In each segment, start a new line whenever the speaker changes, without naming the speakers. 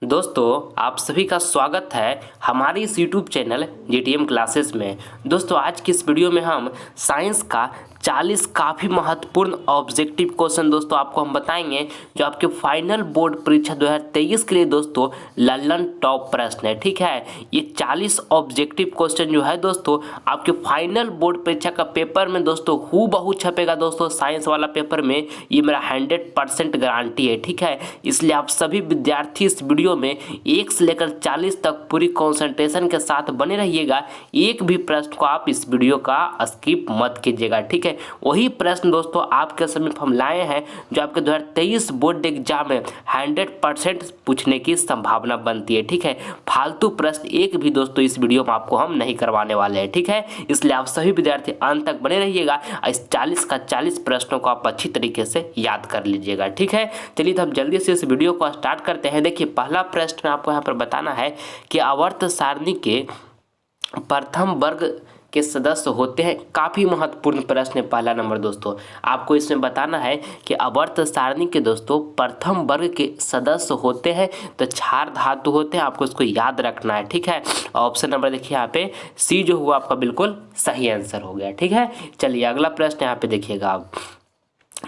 दोस्तों आप सभी का स्वागत है हमारे इस YouTube चैनल GTM क्लासेस में। दोस्तों आज की इस वीडियो में हम साइंस का 40 काफ़ी महत्वपूर्ण ऑब्जेक्टिव क्वेश्चन दोस्तों आपको हम बताएंगे जो आपके फाइनल बोर्ड परीक्षा 2023 के लिए दोस्तों लल्लन टॉप प्रश्न है। ठीक है, ये 40 ऑब्जेक्टिव क्वेश्चन जो है दोस्तों आपके फाइनल बोर्ड परीक्षा का पेपर में दोस्तों हूबहू छपेगा दोस्तों। साइंस वाला पेपर में ये मेरा 100% गारंटी है। ठीक है, इसलिए आप सभी विद्यार्थी इस वीडियो में 1 से लेकर 40 तक पूरी कॉन्सेंट्रेशन के साथ बने रहिएगा। एक भी प्रश्न को आप इस वीडियो का स्किप मत कीजिएगा। ठीक है, वही प्रश्न दोस्तों आपके समीप हम लाए हैं जो आपके 2023 बोर्ड एग्जाम में 100% पूछने की संभावना बनती है। ठीक है, फालतू प्रश्न एक भी दोस्तों इस वीडियो में आपको हम नहीं करवाने वाले हैं। ठीक है, इसलिए आप सभी विद्यार्थी अंत तक बने रहिएगा। इस 40 का 40 प्रश्नों को आप अच्छी तरीके से याद कर लीजिएगा। ठीक है, चलिए तो हम जल्दी से इस वीडियो को स्टार्ट करते हैं। देखिए पहला प्रश्न में आपको यहाँ पर बताना है कि आवर्त सारणी के प्रथम वर्ग के सदस्य होते हैं। काफ़ी महत्वपूर्ण प्रश्न है पहला नंबर दोस्तों। आपको इसमें बताना है कि आवर्त सारणी के दोस्तों प्रथम वर्ग के सदस्य होते हैं तो क्षार धातु होते हैं। आपको इसको याद रखना है। ठीक है, ऑप्शन नंबर देखिए यहाँ पे सी जो हुआ आपका बिल्कुल सही आंसर हो गया। ठीक है, चलिए अगला प्रश्न यहाँ पे देखिएगा आप।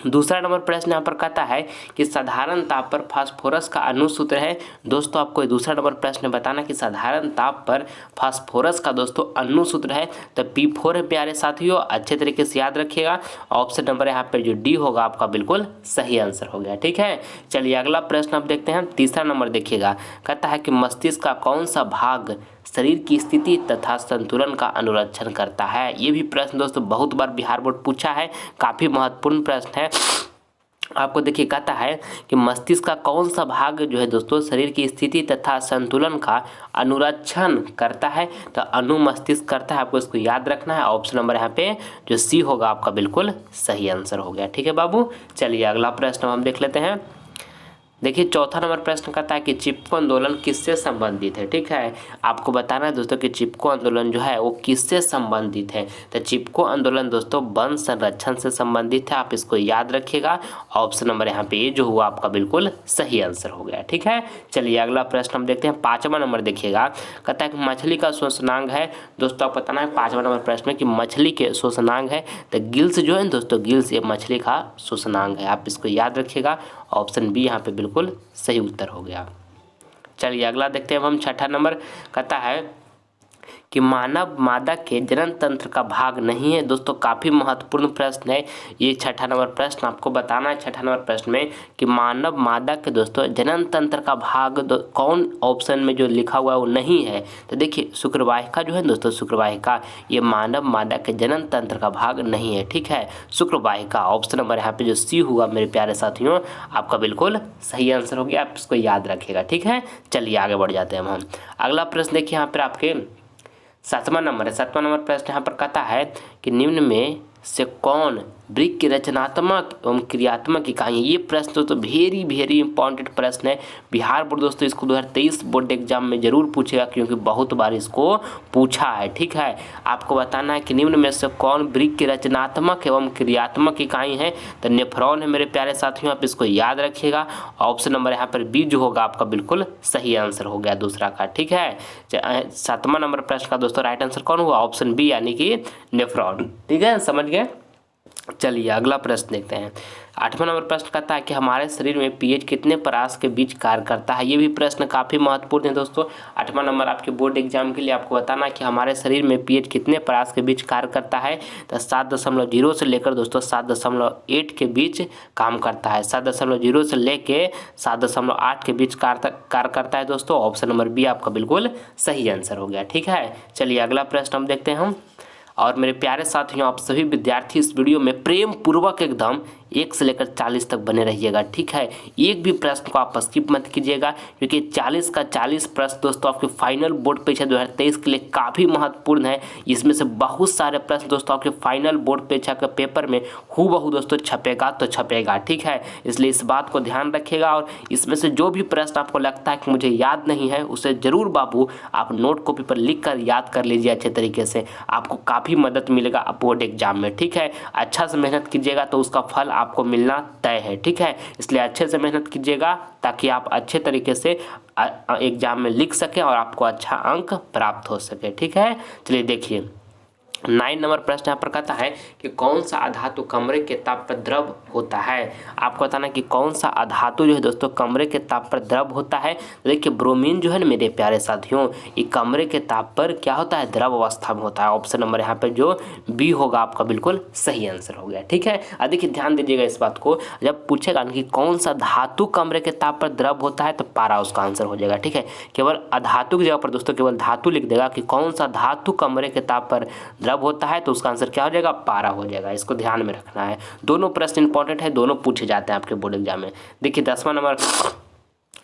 दूसरा नंबर प्रश्न यहाँ पर कहता है कि साधारण ताप पर फास्फोरस का अनुसूत्र है। दोस्तों आपको दूसरा नंबर प्रश्न बताना कि साधारण ताप पर फास्फोरस का दोस्तों अनुसूत्र है तो P4 है प्यारे साथियों, अच्छे तरीके से याद रखिएगा। ऑप्शन नंबर यहाँ पर जो डी होगा आपका बिल्कुल सही आंसर हो गया। ठीक है, चलिए अगला प्रश्न आप देखते हैं। तीसरा नंबर देखिएगा, कहता है कि मस्तिष्क का कौन सा भाग शरीर की स्थिति तथा संतुलन का अनुरक्षण करता है। ये भी प्रश्न दोस्तों बहुत बार बिहार बोर्ड पूछा है, काफ़ी महत्वपूर्ण प्रश्न है। आपको देखिए कहता है कि मस्तिष्क का कौन सा भाग जो है दोस्तों शरीर की स्थिति तथा संतुलन का अनुरक्षण करता है तो अनुमस्तिष्क करता है। आपको इसको याद रखना है। ऑप्शन नंबर यहाँ पे जो सी होगा आपका बिल्कुल सही आंसर हो गया। ठीक है बाबू, चलिए अगला प्रश्न हम देख लेते हैं। देखिए चौथा नंबर प्रश्न कहता है कि चिपको आंदोलन किससे संबंधित है। ठीक है, आपको बताना है दोस्तों कि चिपको आंदोलन जो है वो किससे संबंधित है तो चिपको आंदोलन दोस्तों वन संरक्षण से संबंधित है। आप इसको याद रखिएगा। ऑप्शन नंबर यहाँ पे ये जो हुआ आपका बिल्कुल सही आंसर हो गया। ठीक है, चलिए अगला प्रश्न हम देखते हैं। पाँचवा नंबर देखिएगा, कहता है कि मछली का श्वसनांग है। दोस्तों आपको बताना है पाँचवा नंबर प्रश्न में कि मछली के श्वसनांग है तो गिल्स जो है दोस्तों गिल्स ये मछली का श्वसनांग है। आप इसको याद रखिएगा। ऑप्शन बी यहाँ पे बिल्कुल सही उत्तर हो गया। चलिए अगला देखते हैं हम। छठा नंबर कहता है कि मानव मादा के जनन तंत्र का भाग नहीं है। दोस्तों काफ़ी महत्वपूर्ण प्रश्न है ये छठा नंबर प्रश्न। आपको बताना है छठा नंबर प्रश्न में कि मानव मादा के दोस्तों जनन तंत्र का भाग कौन ऑप्शन में जो लिखा हुआ है वो नहीं है तो देखिए शुक्रवाहिका जो है दोस्तों शुक्रवाहिका ये मानव मादा के जनन तंत्र का भाग नहीं है। ठीक है, शुक्रवाहिका ऑप्शन नंबर यहाँ पे जो सी हुआ मेरे प्यारे साथियों आपका बिल्कुल सही आंसर हो गया। आप इसको याद रखिएगा। ठीक है, चलिए आगे बढ़ जाते हैं हम। अगला प्रश्न देखिए यहाँ पर आपके सातवां नंबर है। सातवां नंबर प्रश्न यहाँ पर कहता है कि निम्न में से कौन वृक्क की रचनात्मक एवं क्रियात्मक इकाई। ये प्रश्न दोस्तों वेरी इंपॉर्टेंट प्रश्न है। बिहार बोर्ड दोस्तों इसको 2023 बोर्ड एग्जाम में जरूर पूछेगा क्योंकि बहुत बार इसको पूछा है। ठीक है, आपको बताना है कि निम्न में से कौन वृक्क की रचनात्मक एवं क्रियात्मक इकाई है तो नेफ्रॉन है मेरे प्यारे साथियों। आप इसको याद रखिएगा। ऑप्शन नंबर यहाँ पर बी जो होगा आपका बिल्कुल सही आंसर हो गया दूसरा का। ठीक है, सातवां नंबर प्रश्न का दोस्तों राइट आंसर कौन हुआ ऑप्शन बी यानी कि नेफ्रॉन। ठीक है, समझ गए। चलिए अगला प्रश्न देखते हैं। आठवां नंबर प्रश्न कहता है कि हमारे शरीर में पीएच कितने परास के बीच कार्य करता है। ये भी प्रश्न काफ़ी महत्वपूर्ण है दोस्तों। आठवां नंबर आपके बोर्ड एग्जाम के लिए आपको बताना है कि हमारे शरीर में पीएच कितने परास के बीच कार्य करता है तो 7.0 से लेकर दोस्तों 7.8 के बीच काम करता है। 7.0 से लेकर 7.8 के बीच कार्य करता है दोस्तों। ऑप्शन नंबर बी आपका बिल्कुल सही आंसर हो गया। ठीक है, चलिए अगला प्रश्न हम देखते हैं हम। और मेरे प्यारे साथियों आप सभी विद्यार्थी इस वीडियो में प्रेम पूर्वक एकदम 1 से लेकर 40 तक बने रहिएगा। ठीक है, एक भी प्रश्न को आप स्किप मत कीजिएगा क्योंकि 40 का 40 प्रश्न दोस्तों आपके फाइनल बोर्ड परीक्षा 2023 के लिए काफ़ी महत्वपूर्ण है। इसमें से बहुत सारे प्रश्न दोस्तों आपके फाइनल बोर्ड परीक्षा के पेपर में हूबहू दोस्तों छपेगा तो छपेगा। ठीक है, इसलिए इस बात को ध्यान रखिएगा। और इसमें से जो भी प्रश्न आपको लगता है कि मुझे याद नहीं है उसे ज़रूर बाबू आप नोट कॉपी पर लिख कर याद कर लीजिए अच्छे तरीके से। आपको काफ़ी मदद मिलेगा बोर्ड एग्जाम में। ठीक है, अच्छा से मेहनत कीजिएगा तो उसका फल आपको मिलना तय है, ठीक है। इसलिए अच्छे से मेहनत कीजिएगा ताकि आप अच्छे तरीके से एग्जाम में लिख सकें और आपको अच्छा अंक प्राप्त हो सके, ठीक है। चलिए देखिए 9 नंबर प्रश्न यहाँ पर कहता है कि कौन सा अधातु कमरे के ताप पर द्रव होता है। आपको बताना कि कौन सा अधातु जो है दोस्तों कमरे के ताप पर द्रव होता है। तो देखिए ब्रोमीन जो है ना मेरे प्यारे साथियों, ये कमरे के ताप पर क्या होता है, द्रव अवस्था में होता है। ऑप्शन नंबर यहाँ पे जो बी होगा आपका बिल्कुल सही आंसर हो गया, ठीक है। अब देखिए ध्यान दीजिएगा इस बात को, जब पूछेगा कि कौन सा धातु कमरे के ताप पर द्रव होता है तो पारा उसका आंसर हो जाएगा, ठीक है। केवल अधातु की जगह पर दोस्तों केवल धातु लिख देगा कि कौन सा धातु कमरे के ताप पर द्रव होता है तो उसका आंसर क्या हो जाएगा, पारा हो जाएगा। इसको ध्यान में रखना है, दोनों प्रश्न इंपॉर्टेंट है, दोनों पूछे जाते हैं आपके बोर्ड एग्जाम में। देखिए 10वां नंबर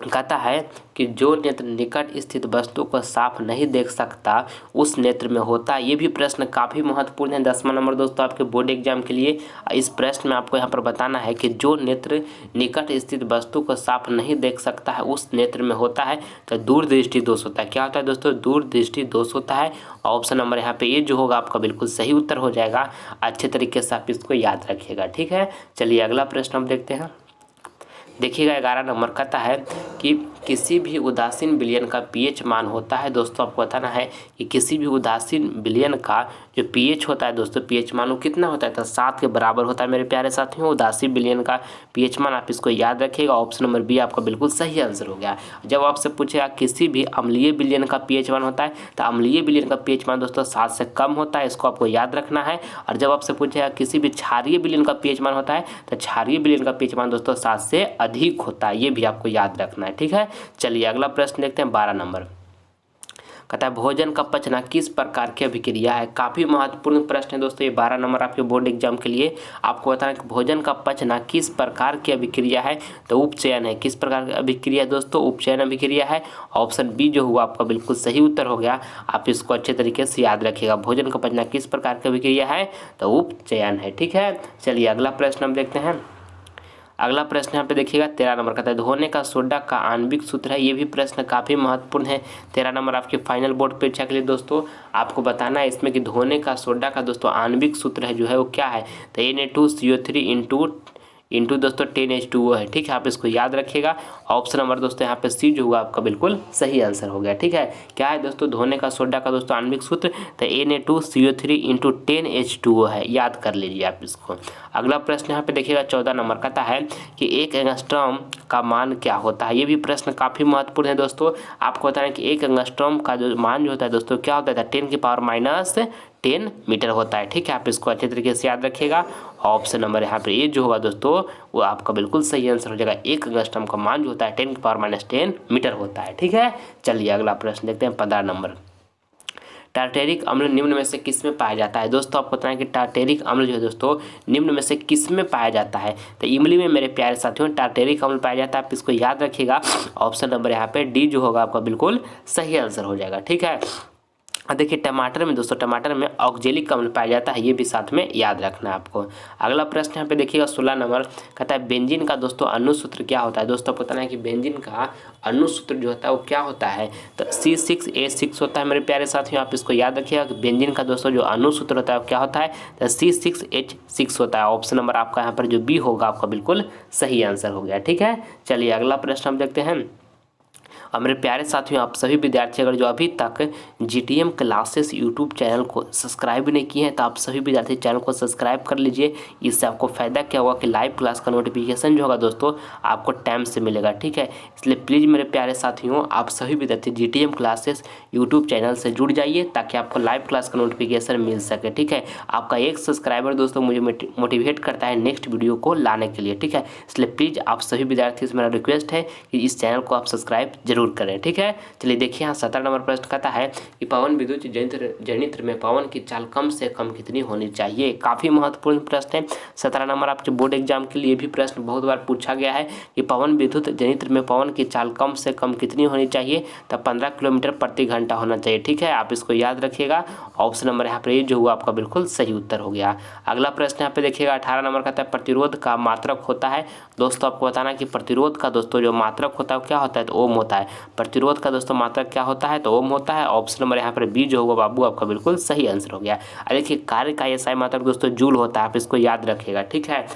कहता है कि जो नेत्र निकट स्थित वस्तु को साफ नहीं देख सकता उस नेत्र में होता है। ये भी प्रश्न काफ़ी महत्वपूर्ण है 10वां नंबर दोस्तों आपके बोर्ड एग्जाम के लिए। इस प्रश्न में आपको यहाँ पर बताना है कि जो नेत्र निकट स्थित वस्तु को साफ नहीं देख सकता है उस नेत्र में होता है तो दूरदृष्टि दोष होता है। क्या होता है दोस्तों, दूरदृष्टि दोष होता है। ऑप्शन नंबर यहाँ पे ये जो होगा आपका बिल्कुल सही उत्तर हो जाएगा। अच्छे तरीके से आप इसको याद रखिएगा, ठीक है। चलिए अगला प्रश्न हम देखते हैं। देखिएगा 11 नंबर कहता है कि किसी भी उदासीन विलयन का पीएच मान होता है। दोस्तों आपको बताना है कि किसी भी उदासीन विलयन का जो पीएच होता है दोस्तों, पीएच मान वो कितना होता है, तो 7 के बराबर होता है मेरे प्यारे साथियों। उदासीन विलयन का पीएच मान आप इसको याद रखिएगा। ऑप्शन नंबर बी आपका बिल्कुल सही आंसर हो गया। जब आपसे पूछेगा किसी भी अम्लीय विलयन का पीएच मान होता है तो अम्लीय विलयन का पीएच मान दोस्तों 7 से कम होता है, इसको आपको याद रखना है। और जब आपसे पूछेगा किसी भी क्षारीय विलयन का पीएच मान होता है तो क्षारीय विलयन का पीएच मान दोस्तों 7 से अधिक होता है, ये भी आपको याद रखना है, ठीक है। चलिए अगला प्रश्न देखते हैं 12 नंबर कहता है भोजन का पचना किस प्रकार की अभिक्रिया है। काफ़ी महत्वपूर्ण प्रश्न है दोस्तों ये 12 नंबर आपके बोर्ड एग्जाम के लिए। आपको बताना कि भोजन का पचना किस प्रकार की अभिक्रिया है, तो उपचयन है। किस प्रकार की अभिक्रिया दोस्तों, उपचयन अभिक्रिया है। ऑप्शन बी जो हुआ आपका बिल्कुल सही उत्तर हो गया। आप इसको अच्छे तरीके से याद रखिएगा, भोजन का पचना किस प्रकार की अभिक्रिया है तो उपचयन है, ठीक है। चलिए अगला प्रश्न हम देखते हैं। अगला प्रश्न यहाँ पे देखिएगा 13 नंबर कहता है धोने का सोडा का आणविक सूत्र है। ये भी प्रश्न काफ़ी महत्वपूर्ण है 13 नंबर आपके फाइनल बोर्ड परीक्षा के लिए दोस्तों। आपको बताना है इसमें कि धोने का सोडा का दोस्तों आणविक सूत्र है जो है वो क्या है, तो Na2CO3 इंटू दोस्तों 10H2O है, ठीक है। आप इसको याद रखिएगा। ऑप्शन नंबर दोस्तों यहाँ पे सी जो हुआ आपका बिल्कुल सही आंसर हो गया, ठीक है। क्या है दोस्तों, धोने का सोडा का दोस्तों आणविक सूत्र तो Na2CO3 इंटू 10H2O है, याद कर लीजिए आप इसको। अगला प्रश्न यहाँ पे देखिएगा 14 नंबर कहता है कि 1 एंगस्ट्रॉम का मान क्या होता है। ये भी प्रश्न काफ़ी महत्वपूर्ण है दोस्तों। आपको बताना है कि 1 एंगस्ट्रॉम का जो मान जो होता है दोस्तों क्या होता है, 10⁻⁻10 मीटर होता है, ठीक है। आप इसको अच्छे तरीके से याद रखिएगा। ऑप्शन नंबर यहाँ पे ये जो होगा दोस्तों वो आपका बिल्कुल सही आंसर हो जाएगा। 1 एंगस्ट्रॉम का मान जो होता है 10⁻⁻10 मीटर होता है, ठीक है। चलिए अगला प्रश्न देखते हैं 15 नंबर। टार्टेरिक अम्ल निम्न में से किस में पाया जाता है। दोस्तों आपको बताना है कि टार्टेरिक अम्ल जो है दोस्तों निम्न में से किस में पाया जाता है, तो इमली में मेरे प्यारे साथियों टार्टेरिक अम्ल पाया जाता है। आप इसको याद रखिएगा। ऑप्शन नंबर यहाँ पे डी जो होगा आपका बिल्कुल सही आंसर हो जाएगा, ठीक है। देखिए टमाटर में दोस्तों, टमाटर में ऑक्जेलिक अम्ल पाया जाता है, ये भी साथ में याद रखना है आपको। अगला प्रश्न यहाँ पे देखिएगा 16 नंबर कहता है बेंजीन का दोस्तों अनुसूत्र क्या होता है। दोस्तों आपको बताना है कि बेंजीन का अनुसूत्र जो होता है वो क्या होता है, तो C6H6 होता है मेरे प्यारे साथियों। आप इसको याद रखिएगा कि बेंजीन का दोस्तों जो अनुसूत्र होता है वो क्या होता है, तो C6H6 होता है। ऑप्शन नंबर आपका यहाँ पर जो बी होगा आपका बिल्कुल सही आंसर हो गया, ठीक है। चलिए अगला प्रश्न हम देखते हैं। और मेरे प्यारे साथियों आप सभी विद्यार्थी अगर जो अभी तक GTM क्लासेस यूट्यूब चैनल को सब्सक्राइब नहीं किए हैं तो आप सभी विद्यार्थी चैनल को सब्सक्राइब कर लीजिए। इससे आपको फ़ायदा क्या होगा कि लाइव क्लास का नोटिफिकेशन जो होगा दोस्तों आपको टाइम से मिलेगा, ठीक है। इसलिए प्लीज़ मेरे प्यारे साथियों आप सभी विद्यार्थी GTM क्लासेस यूट्यूब चैनल से जुड़ जाइए ताकि आपको लाइव क्लास का नोटिफिकेशन मिल सके, ठीक है। आपका एक सब्सक्राइबर दोस्तों मुझे मोटिवेट करता है नेक्स्ट वीडियो को लाने के लिए, ठीक है। इसलिए प्लीज़ आप सभी विद्यार्थी से मेरा रिक्वेस्ट है कि इस चैनल को आप सब्सक्राइब जरूर करें, ठीक है। चलिए देखिए यहाँ 17 नंबर प्रश्न कहता है कि पवन विद्युत जनित्र में पवन की चाल कम से कम कितनी होनी चाहिए। काफ़ी महत्वपूर्ण प्रश्न है 17 नंबर आपके बोर्ड एग्जाम के लिए भी प्रश्न बहुत बार पूछा गया है कि पवन विद्युत जनित्र में पवन की चाल कम से कम कितनी होनी चाहिए, तो 15 किलोमीटर प्रति घंटा होना चाहिए, ठीक है। आप इसको याद रखिएगा। ऑप्शन नंबर यहाँ पर ये जो हुआ आपका बिल्कुल सही उत्तर हो गया। अगला प्रश्न यहाँ पे देखिएगा 18 नंबर कहता है प्रतिरोध का मात्रक होता है। दोस्तों आपको बताना कि प्रतिरोध का दोस्तों जो मात्रक होता है क्या होता है, तो ओम होता है। प्रतिरोध का दोस्तों मात्रक क्या होता है, तो ओम होता है। ऑप्शन नंबर यहाँ पर बी जो होगा बाबू आपका बिल्कुल सही आंसर हो गया। देखिए कार्य का एसआई मात्रक दोस्तों जूल होता है, आप इसको याद रखिएगा, ठीक है।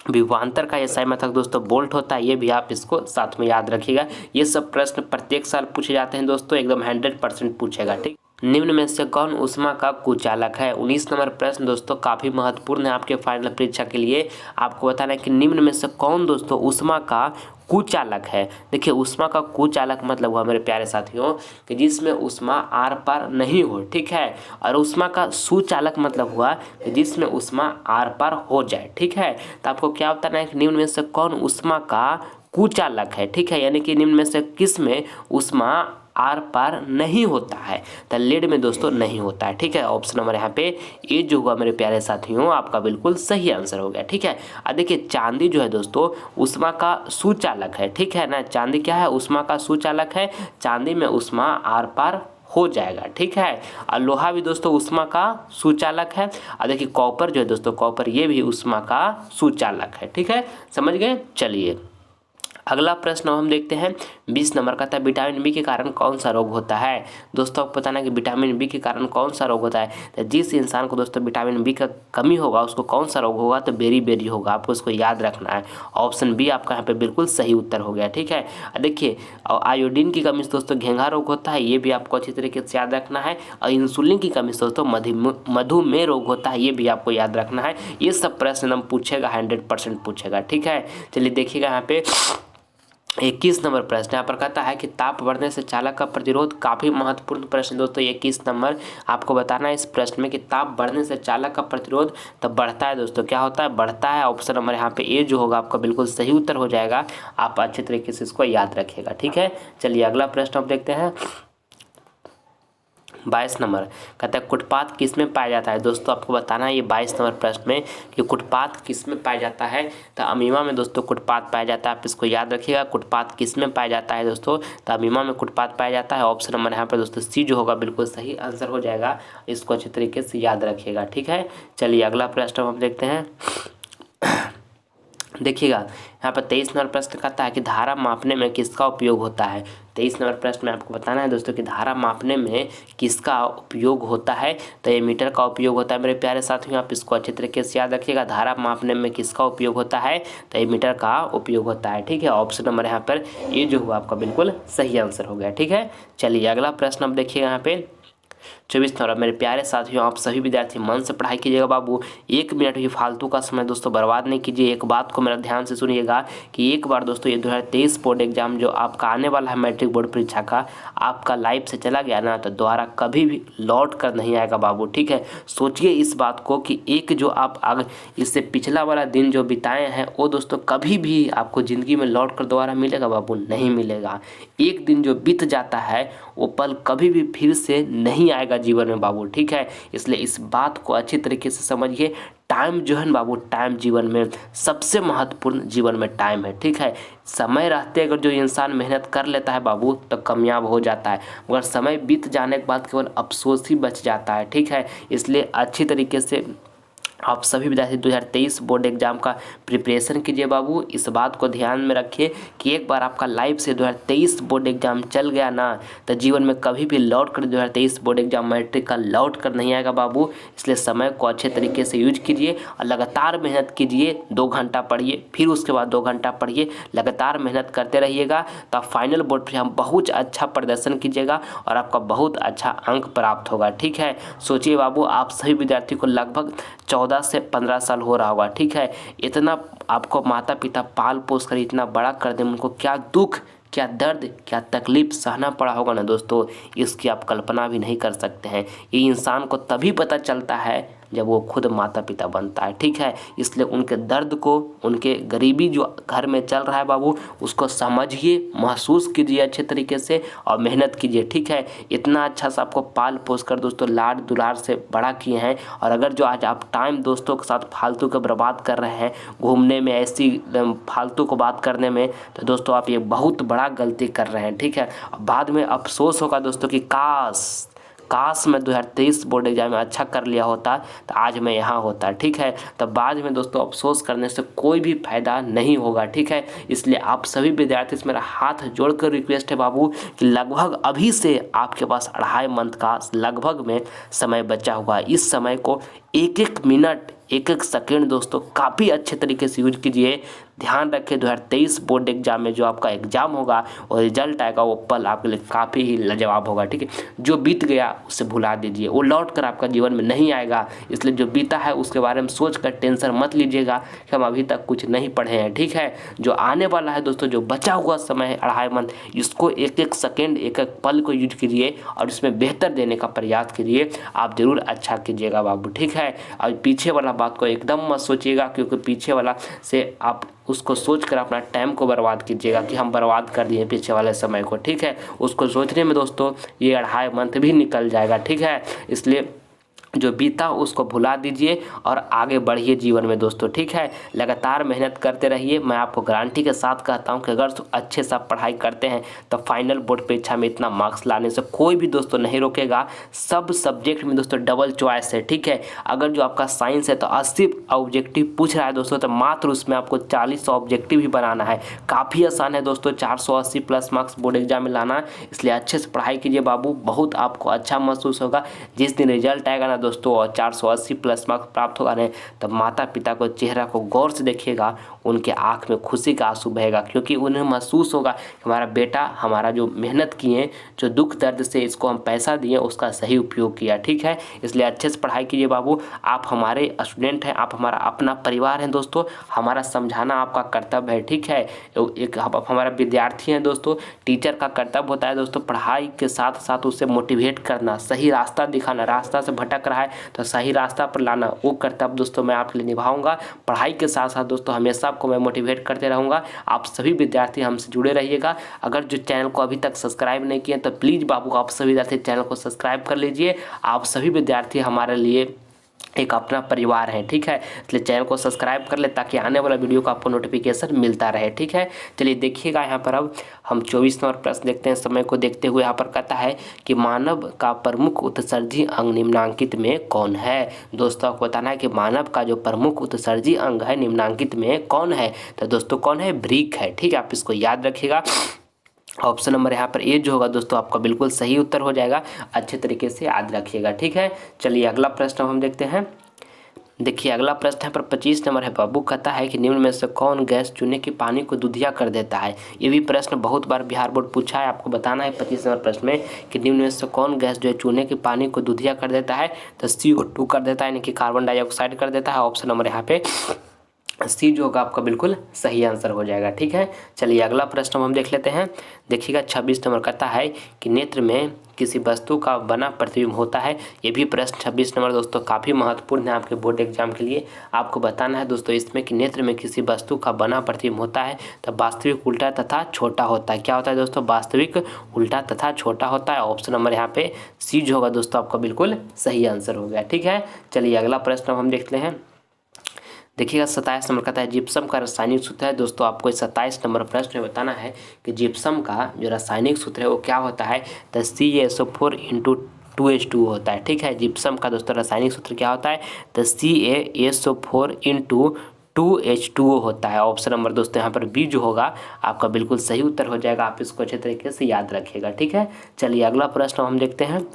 विभवांतर का एसआई मात्रक दोस्तों बोल्ट होता है, ये भी आप इसको साथ में याद रखिएगा। ये सब प्रश्न प्रत्येक साल पूछे जाते हैं दोस्तों, एकदम 100% पूछेगा, ठीक। निम्न में से कौन ऊष्मा का कुचालक है? 19 नंबर प्रश्न दोस्तों काफ़ी महत्वपूर्ण है आपके फाइनल परीक्षा के लिए। आपको बताना है कि निम्न में से कौन दोस्तों ऊष्मा का कुचालक है। देखिए ऊष्मा का कुचालक मतलब हुआ मेरे प्यारे साथियों कि जिसमें ऊष्मा आर पार नहीं हो, ठीक है। और ऊष्मा का सुचालक मतलब हुआ कि जिसमें ऊष्मा आर पार हो जाए, ठीक है। तो आपको क्या बताना है कि निम्न में से कौन ऊष्मा का कुचालक है, ठीक है। यानी कि निम्न में से किस में ऊष्मा आर पार नहीं होता है, तो लेड में दोस्तों नहीं होता है, ठीक है। ऑप्शन नंबर यहाँ पे ए जो हुआ मेरे प्यारे साथियों आपका बिल्कुल सही आंसर हो गया, ठीक है। अब देखिए चांदी जो है दोस्तों ऊष्मा का सुचालक है, ठीक है ना। चांदी क्या है, ऊष्मा का सुचालक है। चांदी में ऊष्मा आर पार हो जाएगा, ठीक है। और लोहा भी दोस्तों ऊष्मा का सुचालक है। और देखिए कॉपर जो है दोस्तों, कॉपर ये भी ऊष्मा का सुचालक है, ठीक है। समझ गए? चलिए अगला प्रश्न हम देखते हैं 20 नंबर का था, विटामिन बी के कारण कौन सा रोग होता है? दोस्तों आपको बताना कि विटामिन बी के कारण कौन सा रोग होता है। तो जिस इंसान को दोस्तों विटामिन बी का कमी होगा उसको कौन सा रोग होगा, तो बेरी होगा, आपको इसको याद रखना है। ऑप्शन बी आपका यहाँ पे बिल्कुल सही उत्तर हो गया, ठीक है। देखिए आयोडीन की कमी से दोस्तों घेंघा रोग होता है, ये भी आपको अच्छी तरीके से याद रखना है। और इंसुलिन की कमी से दोस्तों मधुमेह रोग होता है, ये भी आपको याद रखना है। ये सब प्रश्न हम पूछेगा, 100% पूछेगा, ठीक है। चलिए देखिएगा यहाँ पे 21 नंबर प्रश्न यहाँ पर कहता है कि ताप बढ़ने से चालक का प्रतिरोध, काफ़ी महत्वपूर्ण प्रश्न दोस्तों। 21 नंबर आपको बताना है इस प्रश्न में कि ताप बढ़ने से चालक का प्रतिरोध तब बढ़ता है दोस्तों, क्या होता है, बढ़ता है। ऑप्शन नंबर यहाँ पे ए जो होगा आपका बिल्कुल सही उत्तर हो जाएगा। आप अच्छे तरीके से इसको याद रखिएगा, ठीक है। चलिए अगला प्रश्न हम देखते हैं 22 नंबर कहता है कुटपात किस में पाया जाता है? दोस्तों आपको बताना है ये 22 नंबर प्रश्न में कि कुटपात किस में पाया जाता है। तो अमीमा में दोस्तों कुटपात पाया जाता है, आप इसको याद रखिएगा। कुटपात किस में पाया जाता है दोस्तों? तो अमीमा में कुटपात पाया जाता है। ऑप्शन नंबर यहाँ पर दोस्तों सी जो होगा बिल्कुल सही आंसर हो जाएगा, इसको अच्छे तरीके से याद रखिएगा, ठीक है। चलिए अगला प्रश्न हम देखते हैं देखिएगा यहाँ पर 23 नंबर प्रश्न कहता है कि धारा मापने में किसका उपयोग होता है? 23 नंबर प्रश्न में आपको बताना है दोस्तों कि धारा मापने में किसका उपयोग होता है। तो ये मीटर का उपयोग होता है मेरे प्यारे साथियों, आप इसको अच्छे तरीके से याद रखिएगा। धारा मापने में किसका उपयोग होता है? तो ये मीटर का उपयोग होता है, ठीक है। ऑप्शन नंबर यहाँ पर ये जो हुआ आपका बिल्कुल सही आंसर हो गया, ठीक है। चलिए अगला प्रश्न अब देखिएगा यहाँ पे 24 नंबर मेरे प्यारे साथियों आप सभी विद्यार्थी मन से पढ़ाई कीजिएगा बाबू, 1 मिनट भी फालतू का समय दोस्तों बर्बाद नहीं कीजिए। एक बात को मेरा ध्यान से सुनिएगा कि एक बार दोस्तों ये 2023 बोर्ड एग्जाम जो आपका आने वाला है मैट्रिक बोर्ड परीक्षा का, आपका लाइफ से चला गया ना तो दोबारा कभी भी लौट कर नहीं आएगा बाबू, ठीक है। सोचिए इस बात को कि एक जो आप आगे इससे पिछला वाला दिन जो बिताए हैं वो दोस्तों कभी भी आपको ज़िंदगी में लौट कर दोबारा मिलेगा बाबू? नहीं मिलेगा। एक दिन जो बीत जाता है वो पल कभी भी फिर से नहीं आएगा जीवन में बाबू, ठीक है। इसलिए इस बात को अच्छी तरीके से समझिए। टाइम जो है ना बाबू, टाइम जीवन में सबसे महत्वपूर्ण जीवन में टाइम है, ठीक है। समय रहते अगर जो इंसान मेहनत कर लेता है बाबू तो कामयाब हो जाता है, मगर समय बीत जाने के बाद केवल अफसोस ही बच जाता है, ठीक है। इसलिए अच्छी तरीके से आप सभी विद्यार्थी 2023 बोर्ड एग्जाम का प्रिपरेशन कीजिए बाबू। इस बात को ध्यान में रखिए कि एक बार आपका लाइफ से 2023 बोर्ड एग्जाम चल गया ना तो जीवन में कभी भी लौट कर 2023 बोर्ड एग्जाम मैट्रिक का लौट कर नहीं आएगा बाबू। इसलिए समय को अच्छे तरीके से यूज कीजिए और लगातार मेहनत कीजिए। 2 घंटा पढ़िए, फिर उसके बाद 2 घंटा पढ़िए, लगातार मेहनत करते रहिएगा तो आप फाइनल बोर्ड पर हम बहुत अच्छा प्रदर्शन कीजिएगा और आपका बहुत अच्छा अंक प्राप्त होगा, ठीक है। सोचिए बाबू आप सभी विद्यार्थी को लगभग 14 से 15 साल हो रहा होगा, ठीक है। इतना आपको माता पिता पाल पोस कर इतना बड़ा कर दें, उनको क्या दुख, क्या दर्द, क्या तकलीफ सहना पड़ा होगा ना दोस्तों, इसकी आप कल्पना भी नहीं कर सकते हैं। ये इंसान को तभी पता चलता है जब वो खुद माता पिता बनता है, ठीक है। इसलिए उनके दर्द को, उनके गरीबी जो घर में चल रहा है बाबू उसको समझिए, महसूस कीजिए अच्छे तरीके से और मेहनत कीजिए, ठीक है। इतना अच्छा सा आपको पाल पोस कर दोस्तों लाड दुलार से बड़ा किए हैं और अगर जो आज आप टाइम दोस्तों के साथ फालतू का बर्बाद कर रहे हैं घूमने में, ऐसी फालतू को बात करने में, तो दोस्तों आप ये बहुत बड़ा गलती कर रहे हैं, ठीक है। बाद में अफसोस होगा दोस्तों कि काश मैं 2023 बोर्ड एग्जाम में अच्छा कर लिया होता तो आज मैं यहाँ होता। ठीक है, तो बाद में दोस्तों अफसोस करने से कोई भी फायदा नहीं होगा। ठीक है, इसलिए आप सभी विद्यार्थी से मेरा हाथ जोड़कर रिक्वेस्ट है बाबू कि लगभग अभी से आपके पास 2.5 मंथ का लगभग में समय बचा हुआ है। इस समय को एक एक मिनट एक एक सेकेंड दोस्तों काफ़ी अच्छे तरीके से यूज कीजिए। ध्यान रखें 2023 बोर्ड एग्जाम में जो आपका एग्जाम होगा और रिजल्ट आएगा वो पल आपके लिए काफ़ी ही लाजवाब होगा। ठीक है, जो बीत गया उसे भुला दीजिए, वो लौट कर आपका जीवन में नहीं आएगा। इसलिए जो बीता है उसके बारे में सोच कर टेंशन मत लीजिएगा कि हम अभी तक कुछ नहीं पढ़े हैं। ठीक है, जो आने वाला है दोस्तों, जो बचा हुआ समय है 2.5 मंथ, इसको एक एक सेकेंड एक एक पल को यूज कीजिए और इसमें बेहतर देने का प्रयास कीजिए। आप जरूर अच्छा कीजिएगा बाबू। ठीक है, और पीछे वाला बात को एकदम मत सोचिएगा, क्योंकि पीछे वाला से आप उसको सोचकर अपना टाइम को बर्बाद कीजिएगा कि हम बर्बाद कर दिए पीछे वाले समय को। ठीक है, उसको सोचने में दोस्तों ये 2.5 मंथ भी निकल जाएगा। ठीक है, इसलिए जो बीता उसको भुला दीजिए और आगे बढ़िए जीवन में दोस्तों। ठीक है, लगातार मेहनत करते रहिए। मैं आपको गारंटी के साथ कहता हूं कि अगर अच्छे से आप पढ़ाई करते हैं तो फाइनल बोर्ड परीक्षा में इतना मार्क्स लाने से कोई भी दोस्तों नहीं रोकेगा। सब सब्जेक्ट में दोस्तों डबल चॉइस है। ठीक है, अगर जो आपका साइंस है तो 80 ऑब्जेक्टिव पूछ रहा है दोस्तों, तो मात्र उसमें आपको 40 ऑब्जेक्टिव ही बनाना है। काफ़ी आसान है दोस्तों 480 प्लस मार्क्स बोर्ड एग्जाम में लाना। इसलिए अच्छे से पढ़ाई कीजिए बाबू, बहुत आपको अच्छा महसूस होगा। जिस दिन रिजल्ट आएगा ना दोस्तों और 480 प्लस मार्क्स प्राप्त होगा नहीं, तब माता पिता को चेहरा को गौर से देखिएगा, उनके आंख में खुशी का आंसू बहेगा, क्योंकि उन्हें महसूस होगा कि हमारा बेटा हमारा जो मेहनत किए, जो दुख दर्द से इसको हम पैसा दिए, उसका सही उपयोग किया। ठीक है, इसलिए अच्छे से पढ़ाई कीजिए बाबू। आप हमारे स्टूडेंट हैं, आप हमारा अपना परिवार हैं दोस्तों, हमारा समझाना आपका कर्तव्य है। ठीक है, एक आप हमारा विद्यार्थी हैं दोस्तों, टीचर का कर्तव्य होता है दोस्तों पढ़ाई के साथ साथ उसे मोटिवेट करना, सही रास्ता दिखाना, रास्ता से भटक रहा है तो सही रास्ता पर लाना, वो कर्तव्य दोस्तों मैं आपके लिए निभाऊंगा। पढ़ाई के साथ साथ दोस्तों हमेशा आपको मैं मोटिवेट करते रहूँगा। आप सभी विद्यार्थी हमसे जुड़े रहिएगा। अगर जो चैनल को अभी तक सब्सक्राइब नहीं किए तो प्लीज़ बाबू आप सभी विद्यार्थी चैनल को सब्सक्राइब कर लीजिए। आप सभी विद्यार्थी हमारे लिए एक अपना परिवार है। ठीक है, इसलिए चैनल को सब्सक्राइब कर ले ताकि आने वाला वीडियो का आपको नोटिफिकेशन मिलता रहे। ठीक है, चलिए देखिएगा यहाँ पर अब हम 24 नंबर प्रश्न देखते हैं। समय को देखते हुए यहाँ पर कहता है कि मानव का प्रमुख उत्सर्जी अंग निम्नांकित में कौन है। दोस्तों आपको बताना है कि मानव का जो प्रमुख उत्सर्जी अंग है निम्नांकित में कौन है, तो दोस्तों कौन है, वृक्क है। ठीक है, आप इसको याद रखिएगा। ऑप्शन नंबर यहाँ पर ए जो होगा दोस्तों आपका बिल्कुल सही उत्तर हो जाएगा। अच्छे तरीके से याद रखिएगा। ठीक है, चलिए अगला प्रश्न हम देखते हैं। देखिए अगला प्रश्न यहाँ पर 25 नंबर है बाबू, कहता है कि निम्न में से कौन गैस चूने के पानी को दूधिया कर देता है। ये भी प्रश्न बहुत बार बिहार बोर्ड पूछा है, आपको बताना है 25 नंबर प्रश्न में कि निम्न में से कौन गैस जो है चूने के पानी को दूधिया कर देता है, तो CO2 कर देता है, यानी कि कार्बन डाइऑक्साइड कर देता है। ऑप्शन नंबर यहाँ पे सी जो होगा आपका बिल्कुल सही आंसर हो जाएगा। ठीक है, चलिए अगला प्रश्न हम देख लेते हैं। देखिएगा 26 नंबर कहता है कि नेत्र में किसी वस्तु का बना प्रतिबिंब होता है। ये भी प्रश्न 26 नंबर दोस्तों काफ़ी महत्वपूर्ण है आपके बोर्ड एग्जाम के लिए। आपको बताना है दोस्तों इसमें कि नेत्र में किसी वस्तु का बना प्रतिबिंब होता है तो वास्तविक, उल्टा तथा छोटा होता है। क्या होता है दोस्तों, वास्तविक, उल्टा तथा छोटा होता है। ऑप्शन नंबर यहाँ पे सी जो होगा दोस्तों आपका बिल्कुल सही आंसर हो गया। ठीक है, चलिए अगला प्रश्न हम देखते हैं। देखिएगा 27 नंबर कहता है जिप्सम का रासायनिक सूत्र है। दोस्तों आपको 27 नंबर प्रश्न में बताना है कि जिप्सम का जो रासायनिक सूत्र है वो क्या होता है, तो CaSO4 × 2H2O होता है। ठीक है, जिप्सम का दोस्तों रासायनिक सूत्र क्या होता है, तो CaSO4 × 2H2O होता है। ऑप्शन नंबर दोस्तों यहाँ पर बी जो होगा आपका बिल्कुल सही उत्तर हो जाएगा। आप इसको अच्छे तरीके से याद रखिएगा। ठीक है, चलिए अगला प्रश्न हम देखते हैं।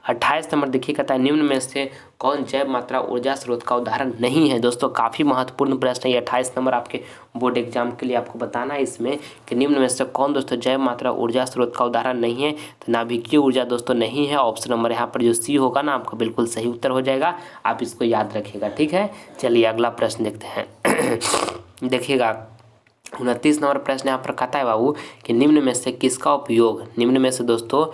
28 नंबर देखिए कहता है निम्न में से कौन जैव मात्रा ऊर्जा स्रोत का उदाहरण नहीं है। दोस्तों काफ़ी महत्वपूर्ण प्रश्न है ये 28 नंबर आपके बोर्ड एग्जाम के लिए। आपको बताना है इसमें कि निम्न में से कौन दोस्तों जैव मात्रा ऊर्जा स्रोत का उदाहरण नहीं है, तो नाभिकीय ऊर्जा दोस्तों नहीं है। ऑप्शन नंबर यहाँ पर जो सी होगा ना आपका बिल्कुल सही उत्तर हो जाएगा। आप इसको याद रखिएगा। ठीक है, चलिए अगला प्रश्न देखते हैं। देखिएगा 29 नंबर प्रश्न यहाँ पर कहता है बाबू कि निम्न में से किसका उपयोग, निम्न में से दोस्तों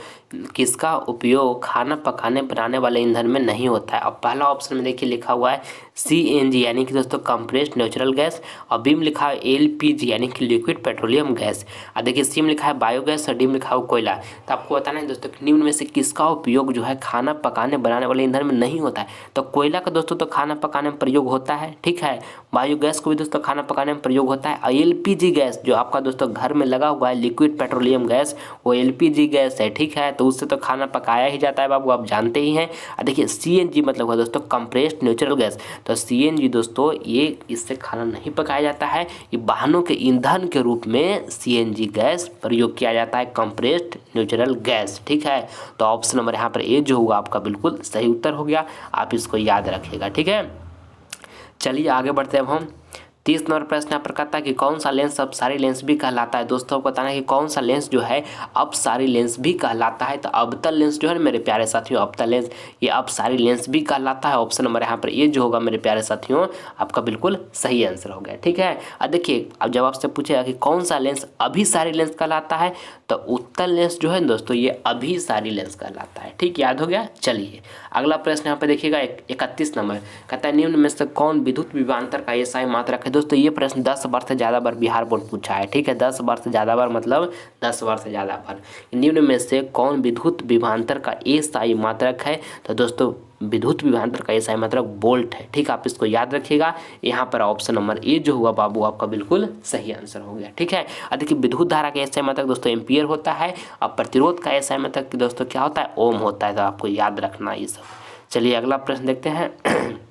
किसका उपयोग खाना पकाने बनाने वाले ईंधन में नहीं होता है। अब पहला ऑप्शन में देखिए लिखा हुआ है CNG यानी कि दोस्तों कंप्रेस्ड नेचुरल गैस, और बी में लिखा है LPG यानी कि लिक्विड पेट्रोलियम गैस, और देखिए सी में लिखा है बायोगैस और डी में लिखा है कोयला। तो आपको बताना है दोस्तों कि निम्न में से किसका उपयोग जो है खाना पकाने बनाने वाले ईंधन में नहीं होता है। तो कोयला का दोस्तों तो खाना पकाने में प्रयोग होता है, ठीक है। बायोगैस को भी दोस्तों खाना पकाने में प्रयोग होता है। LPG गैस जो आपका दोस्तों घर में लगा हुआ है लिक्विड पेट्रोलियम गैस, वो LPG गैस है, ठीक है। तो उससे तो खाना पकाया ही जाता है बाबू, आप जानते ही हैं। देखिए CNG मतलब है दोस्तों कंप्रेस्ड नेचुरल गैस। तो CNG दोस्तों ये इससे खाना नहीं पकाया जाता है, ये वाहनों के ईंधन के रूप में CNG गैस प्रयोग किया जाता है, कंप्रेस्ड नेचुरल गैस, ठीक है। तो ऑप्शन नंबर यहाँ पर ए जो होगा आपका बिल्कुल सही उत्तर हो गया, आप इसको याद रखिएगा, ठीक है। चलिए आगे बढ़ते हैं अब हम। 30 नंबर प्रश्न यहाँ पर कहता है कि कौन सा लेंस अपसारी लेंस भी कहलाता है। दोस्तों आपको बताना है कि कौन सा लेंस जो है अपसारी लेंस भी कहलाता है। तो अवतल लेंस जो है मेरे प्यारे साथियों, अवतल लेंस ये अपसारी लेंस भी कहलाता है। ऑप्शन नंबर यहाँ पर ये जो होगा मेरे प्यारे साथियों आपका बिल्कुल सही आंसर हो गया, ठीक है। अब देखिए अब जब आपसे पूछेगा कि कौन सा लेंस अभिसारी लेंस कहलाता है, तो उत्तल लेंस जो है दोस्तों ये अभिसारी लेंस कहलाता है, ठीक, याद हो गया। चलिए अगला प्रश्न यहाँ पे देखिएगा 31 नंबर कहता है निम्न में से कौन विद्युत विभवांतर का एसआई मात्रक है। दोस्तों ये प्रश्न 10 बार से ज़्यादा बार बिहार बोर्ड पूछा है, ठीक है। 10 बार से ज़्यादा बार मतलब 10 बार से ज़्यादा बार। निम्न में से कौन विद्युत विभवांतर का एसआई मात्रक है। तो दोस्तों विद्युत विभवांतर का एसआई मात्रक वोल्ट है, ठीक, आप इसको याद रखिएगा। यहाँ पर ऑप्शन नंबर ए जो हुआ बाबू आपका बिल्कुल सही आंसर हो गया, ठीक है। और देखिए विद्युत धारा का एसआई मात्रक दोस्तों एम्पियर होता है, और प्रतिरोध का एसआई मात्रक दोस्तों क्या होता है, ओम होता है। तो आपको याद रखना ये सब। चलिए अगला प्रश्न देखते हैं।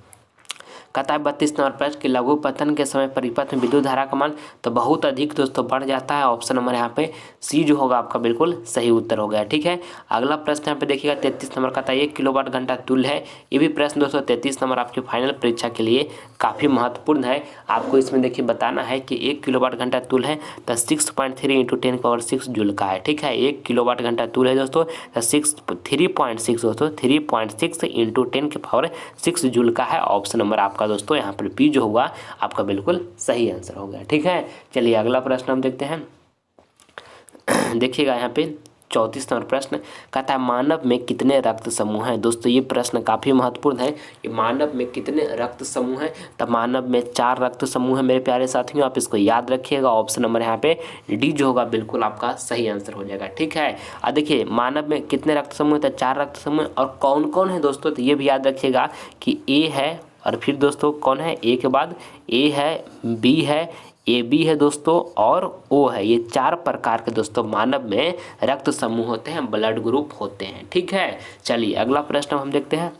कहता है 32 नंबर प्रश्न कि लघु पतन के समय परिपथ में विद्युत धारा का मान तो बहुत अधिक दोस्तों बढ़ जाता है। ऑप्शन नंबर यहाँ पे सी जो होगा आपका बिल्कुल सही उत्तर हो गया, ठीक है। अगला प्रश्न यहाँ पे देखिएगा 33 नंबर कहता है 1 किलोवाट घंटा तुल्य है। ये भी प्रश्न दोस्तों 33 नंबर आपके फाइनल परीक्षा के लिए काफ़ी महत्वपूर्ण है। आपको इसमें देखिए बताना है कि 1 किलोवाट घंटा तुल्य है तो 6.3 × 10⁻⁶ जूल का है, ठीक है। 1 किलोवाट घंटा तुल्य है दोस्तों तो 3.6 दोस्तों 3.6 × 10⁻⁶ जूल का है। ऑप्शन नंबर आपका दोस्तों यहाँ पर बी जो होगा आपका बिल्कुल सही आंसर हो गया, ठीक है। चलिए अगला प्रश्न हम देखते हैं। देखिएगा यहाँ पे 34 नंबर प्रश्न कहता है मानव में कितने रक्त समूह हैं। दोस्तों ये प्रश्न काफ़ी महत्वपूर्ण है कि मानव में कितने रक्त समूह हैं। तब मानव में 4 रक्त समूह है मेरे प्यारे साथियों, आप इसको याद रखिएगा। ऑप्शन नंबर यहाँ पे डी जो होगा बिल्कुल आपका सही आंसर हो जाएगा, ठीक है। और देखिए मानव में कितने रक्त समूह है, तो 4 रक्त समूह, और कौन कौन है दोस्तों, तो ये भी याद रखिएगा कि ए है, और फिर दोस्तों कौन है, ए के बाद ए है, बी है, AB है दोस्तों, और O है। ये 4 प्रकार के दोस्तों मानव में रक्त समूह होते हैं, ब्लड ग्रुप होते हैं, ठीक है। चलिए अगला प्रश्न हम देखते हैं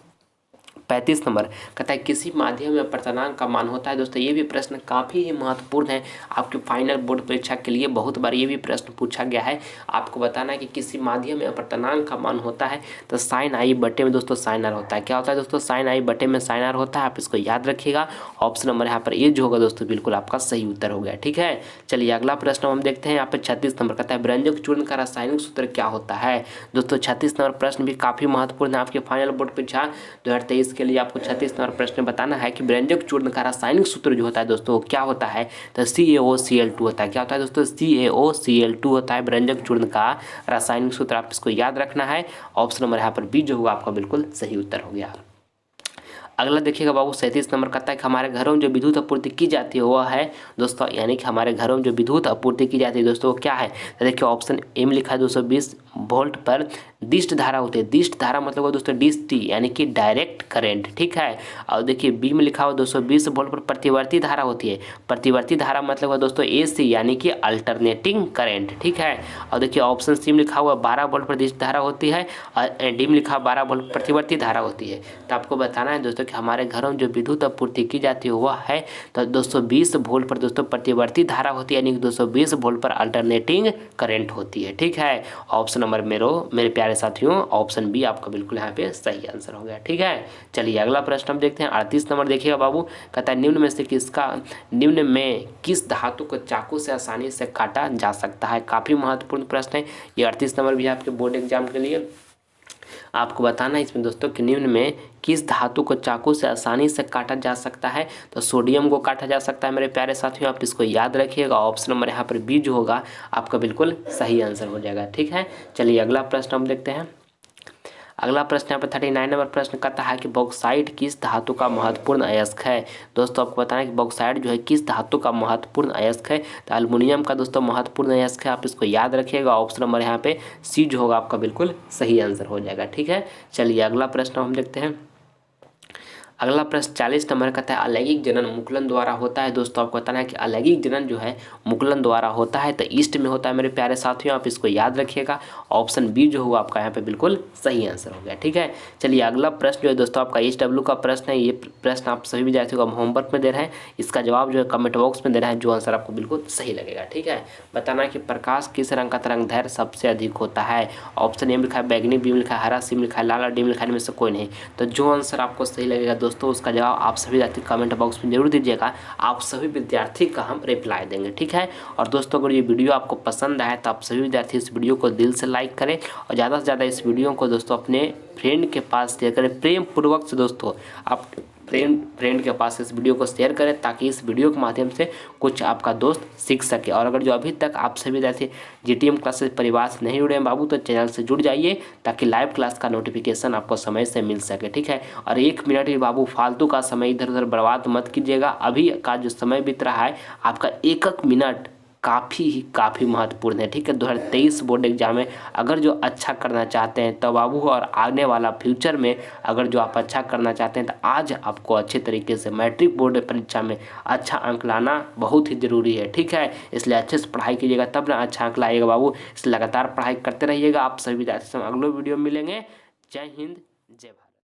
35 नंबर कहता है किसी माध्यम में अपर्तनांक का मान होता है। दोस्तों ये भी प्रश्न काफ़ी ही महत्वपूर्ण है आपके फाइनल बोर्ड परीक्षा के लिए, बहुत बार ये भी प्रश्न पूछा गया है। आपको बताना है कि किसी माध्यम में अपर्तनांक का मान होता है तो साइन आई बटे में दोस्तों साइन आर होता है। क्या होता है दोस्तों, साइन आई बटे में साइन आर होता है, आप इसको याद रखिएगा। ऑप्शन नंबर यहाँ पर ये जो होगा दोस्तों बिल्कुल आपका सही उत्तर हो गया, ठीक है। चलिए अगला प्रश्न हम देखते हैं यहाँ पर 36 नंबर कहता है व्यंजक चूर्ण का रासायनिक सूत्र क्या होता है। दोस्तों 36 नंबर प्रश्न भी काफ़ी महत्वपूर्ण है आपके फाइनल बोर्ड परीक्षा 2023 के लिए। आपको 36 नंबर प्रश्न बताना है कि व्यंजक चूर्ण का रासायनिक सूत्र जो होता है दोस्तों क्या होता है, तो CaOCl2 होता है। क्या होता है दोस्तों, CaOCl2 होता है व्यंजक चूर्ण का रासायनिक सूत्र, आप इसको याद रखना है। ऑप्शन नंबर यहाँ पर बी जो होगा आपका बिल्कुल सही उत्तर हो गया। अगला देखिएगा बाबू 37 नंबर कहता है कि हमारे घरों में जो विद्युत आपूर्ति की जाती है वह है दोस्तों, यानी कि हमारे घरों में जो विद्युत आपूर्ति की जाती है दोस्तों वो क्या है। तो देखिए ऑप्शन ए में लिखा है 220 वोल्ट पर दिष्ट धारा होती है। दिष्ट धारा मतलब दोस्तों DST यानी कि डायरेक्ट करंट, ठीक है। और देखिए बी में लिखा हुआ 220 वोल्ट पर प्रतिवर्ती धारा होती है। प्रतिवर्ती धारा मतलब दोस्तों AC यानी कि अल्टरनेटिंग करंट, ठीक है। और देखिए ऑप्शन सी में लिखा हुआ 12 वोल्ट पर दिष्ट धारा होती है, और डी में लिखा 12 वोल्ट प्रतिवर्ती धारा होती है। तो आपको बताना है दोस्तों कि हमारे घरों में जो विद्युत आपूर्ति की जाती है वह है तो 220 वोल्ट पर दोस्तों प्रतिवर्ती धारा होती है, यानी कि 220 वोल्ट पर अल्टरनेटिंग करंट होती है, ठीक है। ऑप्शन नंबर मेरे प्यारे साथियों ऑप्शन बी आपका बिल्कुल यहाँ पे सही आंसर हो गया, ठीक है। चलिए अगला प्रश्न हम देखते हैं 38 नंबर देखिएगा बाबू कहता है निम्न में किस धातु को चाकू से आसानी से काटा जा सकता है। काफ़ी महत्वपूर्ण प्रश्न है ये 38 नंबर भी आपके बोर्ड एग्जाम के लिए। आपको बताना है इसमें दोस्तों कि निम्न में किस धातु को चाकू से आसानी से काटा जा सकता है। तो सोडियम को काटा जा सकता है मेरे प्यारे साथियों, आप इसको याद रखिएगा। ऑप्शन नंबर यहाँ पर बी जो होगा आपका बिल्कुल सही आंसर हो जाएगा, ठीक है। चलिए अगला प्रश्न हम देखते हैं अगला प्रश्न यहाँ पे 39 नंबर प्रश्न कहता है कि बॉक्साइट किस धातु का महत्वपूर्ण अयस्क है। दोस्तों आपको बताना है कि बॉक्साइट जो है किस धातु का महत्वपूर्ण अयस्क है। तो एल्युमिनियम का दोस्तों महत्वपूर्ण अयस्क है, आप इसको याद रखिएगा। ऑप्शन नंबर यहाँ पे सी जो होगा आपका बिल्कुल सही आंसर हो जाएगा। ठीक है, चलिए अगला प्रश्न हम देखते हैं। अगला प्रश्न 40 नंबर कहता है अलैंगिक जनन मुकुलन द्वारा होता है। दोस्तों आपको बताना है कि अलैंगिक जनन जो है मुकुलन द्वारा होता है, तो ईस्ट में होता है मेरे प्यारे साथियों, आप इसको याद रखिएगा। ऑप्शन बी जो होगा आपका यहाँ पे बिल्कुल सही आंसर हो गया। ठीक है, चलिए अगला प्रश्न जो है दोस्तों आपका HW का प्रश्न है। ये प्रश्न आप सभी विद्यार्थियों को होमवर्क में दे रहे हैं, इसका जवाब जो है कमेंट बॉक्स में देना है, जो आंसर आपको बिल्कुल सही लगेगा। ठीक है, बताना है कि प्रकाश किस रंग का तरंग दैर्घ्य सबसे अधिक होता है। ऑप्शन ए में लिखा है बैगनी, बी में लिखा है हरा, सी में लिखा है लाल और डी में लिखा है इनमें से कोई नहीं। तो जो आंसर आपको सही लगेगा दोस्तों उसका जवाब आप सभी विद्यार्थी कमेंट बॉक्स में जरूर दीजिएगा, आप सभी विद्यार्थी का हम रिप्लाई देंगे। ठीक है, और दोस्तों अगर ये वीडियो आपको पसंद आए तो आप सभी विद्यार्थी इस वीडियो को दिल से लाइक करें और ज़्यादा से ज़्यादा इस वीडियो को दोस्तों अपने फ्रेंड के पास शेयर करें, प्रेम पूर्वक से। दोस्तों आप फ्रेंड के पास इस वीडियो को शेयर करें ताकि इस वीडियो के माध्यम से कुछ आपका दोस्त सीख सके। और अगर जो अभी तक आप सभी विद्यार्थी GTM क्लासेस परिवार से नहीं जुड़े हैं बाबू, तो चैनल से जुड़ जाइए ताकि लाइव क्लास का नोटिफिकेशन आपको समय से मिल सके। ठीक है, और 1 मिनट भी बाबू फालतू का समय इधर उधर बर्बाद मत कीजिएगा। अभी का जो समय बीत रहा है आपका एक मिनट काफ़ी महत्वपूर्ण है। ठीक है, 2023 बोर्ड एग्जाम में अगर जो अच्छा करना चाहते हैं तो बाबू, और आने वाला फ्यूचर में अगर जो आप अच्छा करना चाहते हैं तो आज आपको अच्छे तरीके से मैट्रिक बोर्ड परीक्षा में अच्छा अंक लाना बहुत ही ज़रूरी है। ठीक है, इसलिए अच्छे से पढ़ाई कीजिएगा तब ना अच्छा अंक लाइएगा बाबू। इसलिए लगातार पढ़ाई करते रहिएगा। आप सभी विद्यार्थी से अगले वीडियो में मिलेंगे। जय हिंद, जय भारत।